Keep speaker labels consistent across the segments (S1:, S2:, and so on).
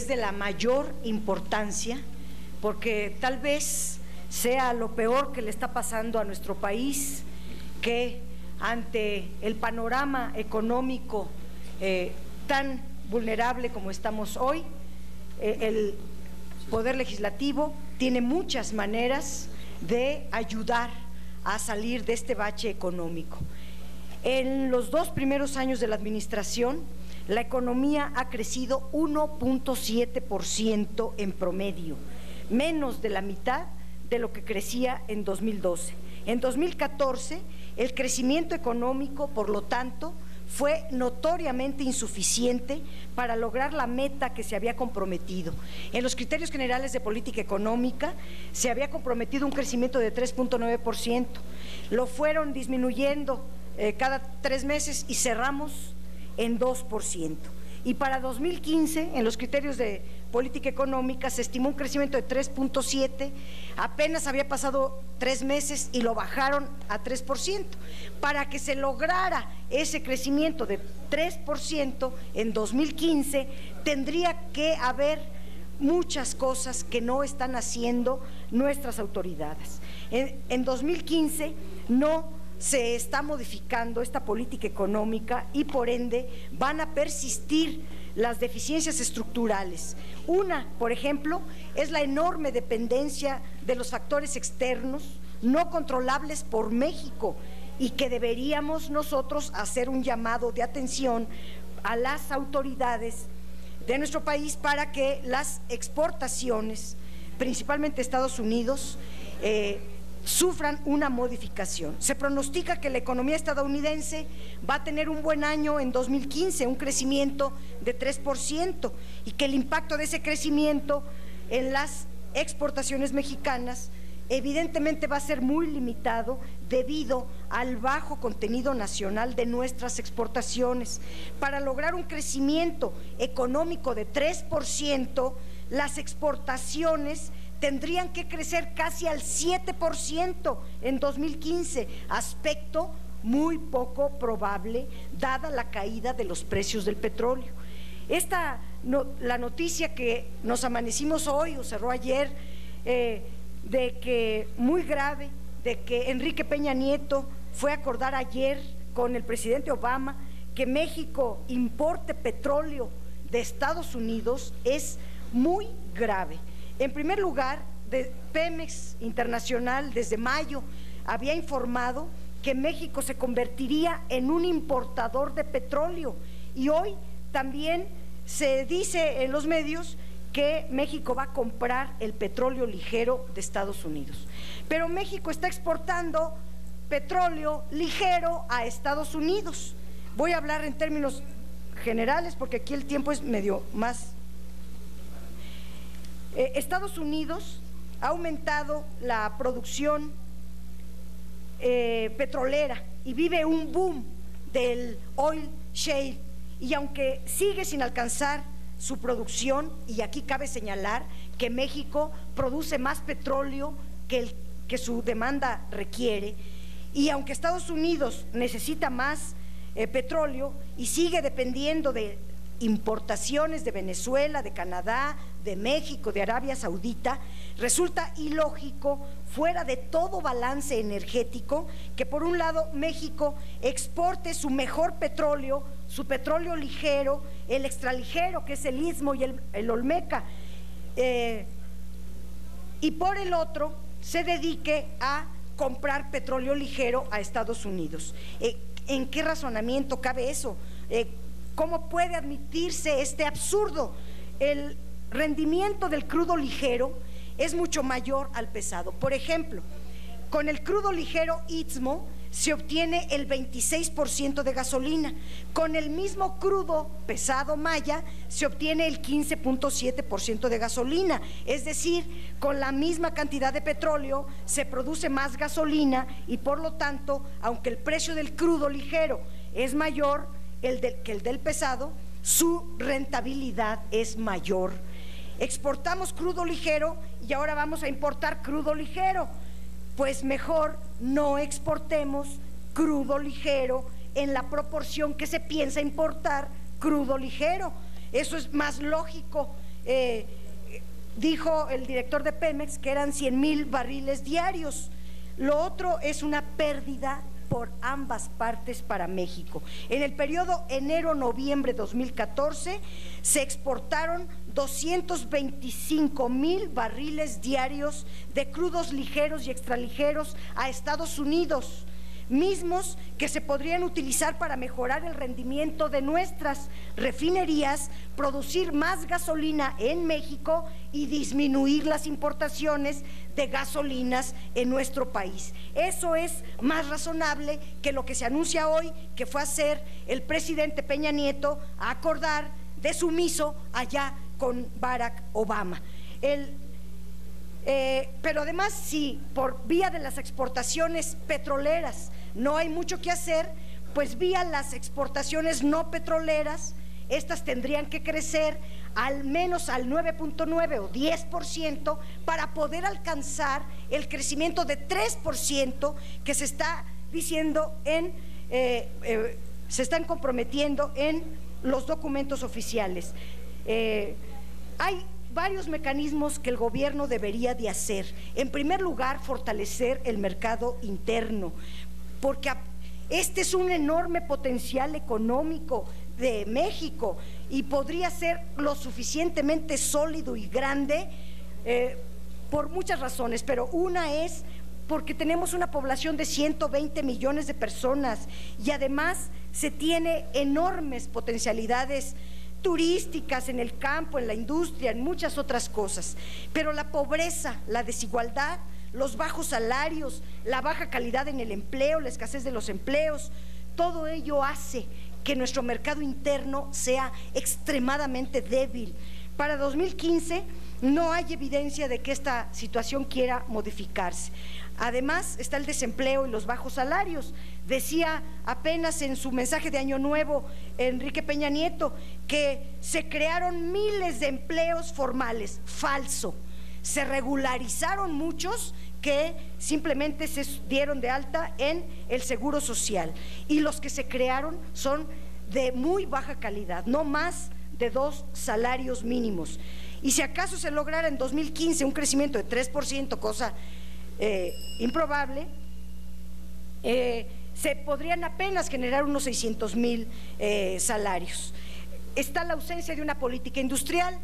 S1: Es de la mayor importancia porque tal vez sea lo peor que le está pasando a nuestro país, que ante el panorama económico tan vulnerable como estamos hoy, el Poder Legislativo tiene muchas maneras de ayudar a salir de este bache económico. En los 2 primeros años de la administración, la economía ha crecido 1.7% en promedio, menos de la mitad de lo que crecía en 2012. En 2014, el crecimiento económico, por lo tanto, fue notoriamente insuficiente para lograr la meta que se había comprometido. En los criterios generales de política económica se había comprometido un crecimiento de 3.9%, lo fueron disminuyendo cada 3 meses y cerramos en 2%. Y para 2015, en los criterios de política económica, se estimó un crecimiento de 3.7%, apenas había pasado 3 meses y lo bajaron a 3%. Para que se lograra ese crecimiento de 3% en 2015, tendría que haber muchas cosas que no están haciendo nuestras autoridades. En 2015 no se está modificando esta política económica y por ende van a persistir las deficiencias estructurales. Una, por ejemplo, es la enorme dependencia de los factores externos no controlables por México y que deberíamos nosotros hacer un llamado de atención a las autoridades de nuestro país para que las exportaciones, principalmente Estados Unidos, sufran una modificación. Se pronostica que la economía estadounidense va a tener un buen año en 2015, un crecimiento de 3%, y que el impacto de ese crecimiento en las exportaciones mexicanas evidentemente va a ser muy limitado debido al bajo contenido nacional de nuestras exportaciones. Para lograr un crecimiento económico de 3%, las exportaciones tendrían que crecer casi al 7% en 2015, aspecto muy poco probable dada la caída de los precios del petróleo. La noticia que nos amanecimos hoy o cerró ayer, de que muy grave, de que Enrique Peña Nieto fue a acordar ayer con el presidente Obama que México importe petróleo de Estados Unidos, es muy grave. En primer lugar, Pemex Internacional desde mayo había informado que México se convertiría en un importador de petróleo y hoy también se dice en los medios que México va a comprar el petróleo ligero de Estados Unidos. Pero México está exportando petróleo ligero a Estados Unidos. Voy a hablar en términos generales porque aquí el tiempo es medio más. Estados Unidos ha aumentado la producción petrolera y vive un boom del oil shale, y aunque sigue sin alcanzar su producción, y aquí cabe señalar que México produce más petróleo que su demanda requiere, y aunque Estados Unidos necesita más petróleo y sigue dependiendo de importaciones de Venezuela, de Canadá, de México, de Arabia Saudita, resulta ilógico, fuera de todo balance energético, que por un lado México exporte su mejor petróleo, su petróleo ligero, el extraligero, que es el Istmo y el Olmeca, y por el otro se dedique a comprar petróleo ligero a Estados Unidos. ¿En qué razonamiento cabe eso? ¿Cómo puede admitirse este absurdo? El rendimiento del crudo ligero es mucho mayor al pesado. Por ejemplo, con el crudo ligero Istmo se obtiene el 26% de gasolina, con el mismo crudo pesado Maya se obtiene el 15.7% de gasolina, es decir, con la misma cantidad de petróleo se produce más gasolina y por lo tanto, aunque el precio del crudo ligero es mayor que el del pesado, su rentabilidad es mayor. Exportamos crudo ligero y ahora vamos a importar crudo ligero. Pues mejor no exportemos crudo ligero en la proporción que se piensa importar crudo ligero. Eso es más lógico. dijo el director de Pemex que eran 100,000 barriles diarios. Lo otro es una pérdida por ambas partes para México. En el periodo enero-noviembre 2014 se exportaron 225,000 barriles diarios de crudos ligeros y extraligeros a Estados Unidos, mismos que se podrían utilizar para mejorar el rendimiento de nuestras refinerías, producir más gasolina en México y disminuir las importaciones de gasolinas en nuestro país. Eso es más razonable que lo que se anuncia hoy, que fue hacer el presidente Peña Nieto a acordar de sumiso allá con Barack Obama. Pero además, si por vía de las exportaciones petroleras no hay mucho que hacer, pues vía las exportaciones no petroleras, estas tendrían que crecer al menos al 9.9 o 10% para poder alcanzar el crecimiento de 3% que se está diciendo se están comprometiendo en los documentos oficiales. Hay varios mecanismos que el gobierno debería de hacer. En primer lugar, fortalecer el mercado interno, porque este es un enorme potencial económico de México y podría ser lo suficientemente sólido y grande por muchas razones, pero una es porque tenemos una población de 120 millones de personas y además se tiene enormes potencialidades turísticas, en el campo, en la industria, en muchas otras cosas. Pero la pobreza, la desigualdad, los bajos salarios, la baja calidad en el empleo, la escasez de los empleos, todo ello hace que nuestro mercado interno sea extremadamente débil. Para 2015 no hay evidencia de que esta situación quiera modificarse. Además está el desempleo y los bajos salarios. Decía apenas en su mensaje de Año Nuevo Enrique Peña Nieto que se crearon miles de empleos formales. Falso. Se regularizaron muchos que simplemente se dieron de alta en el Seguro Social, y los que se crearon son de muy baja calidad, no más de 2 salarios mínimos. Y si acaso se lograra en 2015 un crecimiento de 3%, cosa improbable, se podrían apenas generar unos 600,000 salarios. Está la ausencia de una política industrial,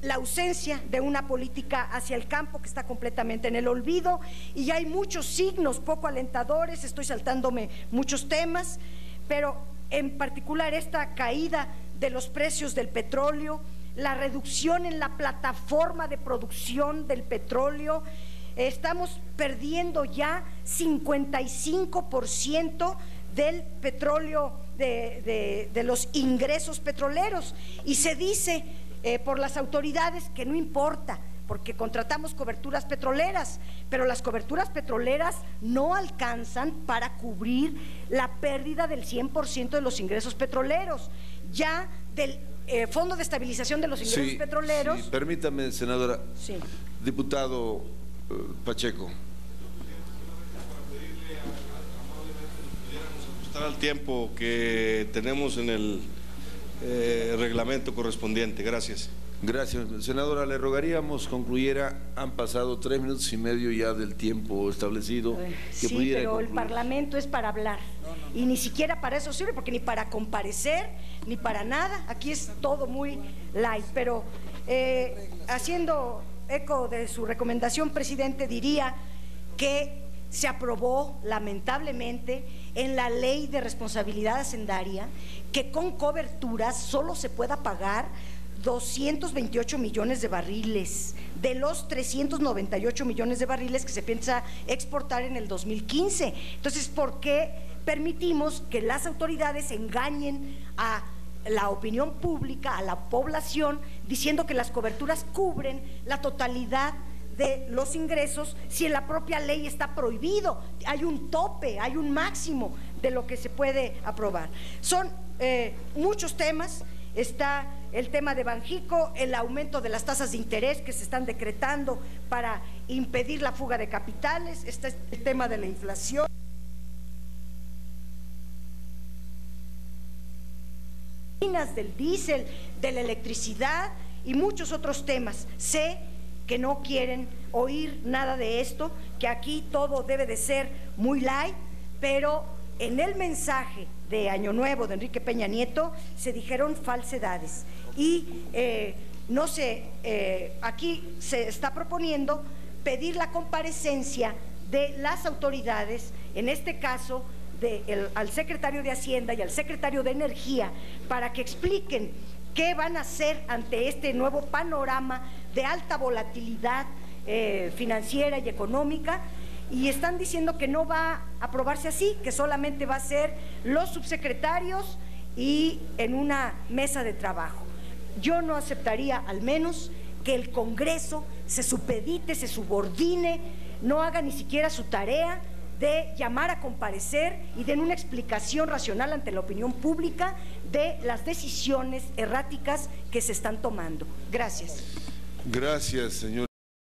S1: la ausencia de una política hacia el campo que está completamente en el olvido, y hay muchos signos poco alentadores. Estoy saltándome muchos temas, pero en particular esta caída de los precios del petróleo, la reducción en la plataforma de producción del petróleo. Estamos perdiendo ya 55% del petróleo, de los ingresos petroleros, y se dice por las autoridades que no importa porque contratamos coberturas petroleras, pero las coberturas petroleras no alcanzan para cubrir la pérdida del 100% de los ingresos petroleros. Ya del Fondo de Estabilización de los Ingresos Petroleros.
S2: Sí, permítame, senadora.
S1: Sí.
S2: Diputado Pacheco.
S3: Al tiempo que tenemos en el reglamento correspondiente. Gracias.
S2: Gracias, senadora. Le rogaríamos concluyera. Han pasado 3 minutos y medio ya del tiempo establecido.
S1: Sí, pero concluir. El Parlamento es para hablar y ni siquiera para eso sirve, porque ni para comparecer ni para nada. Aquí es todo muy light. Pero haciendo eco de su recomendación, presidente, diría que se aprobó lamentablemente en la Ley de Responsabilidad Hacendaria que con coberturas solo se pueda pagar 228 millones de barriles de los 398 millones de barriles que se piensa exportar en el 2015. Entonces, ¿por qué permitimos que las autoridades engañen a la opinión pública, a la población, diciendo que las coberturas cubren la totalidad de los ingresos, si en la propia ley está prohibido? Hay un tope, hay un máximo de lo que se puede aprobar. Son muchos temas. Está el tema de Banjico, el aumento de las tasas de interés que se están decretando para impedir la fuga de capitales, está el tema de la inflación. Del diésel, de la electricidad y muchos otros temas. Sé que no quieren oír nada de esto, que aquí todo debe de ser muy light, pero en el mensaje de Año Nuevo de Enrique Peña Nieto se dijeron falsedades y aquí se está proponiendo pedir la comparecencia de las autoridades, en este caso al secretario de Hacienda y al secretario de Energía, para que expliquen qué van a hacer ante este nuevo panorama de alta volatilidad financiera y económica. Y están diciendo que no va a aprobarse así, que solamente va a ser los subsecretarios y en una mesa de trabajo. Yo no aceptaría, al menos, que el Congreso se supedite, se subordine, no haga ni siquiera su tarea de llamar a comparecer y den una explicación racional ante la opinión pública de las decisiones erráticas que se están tomando. Gracias.
S2: Gracias, señor.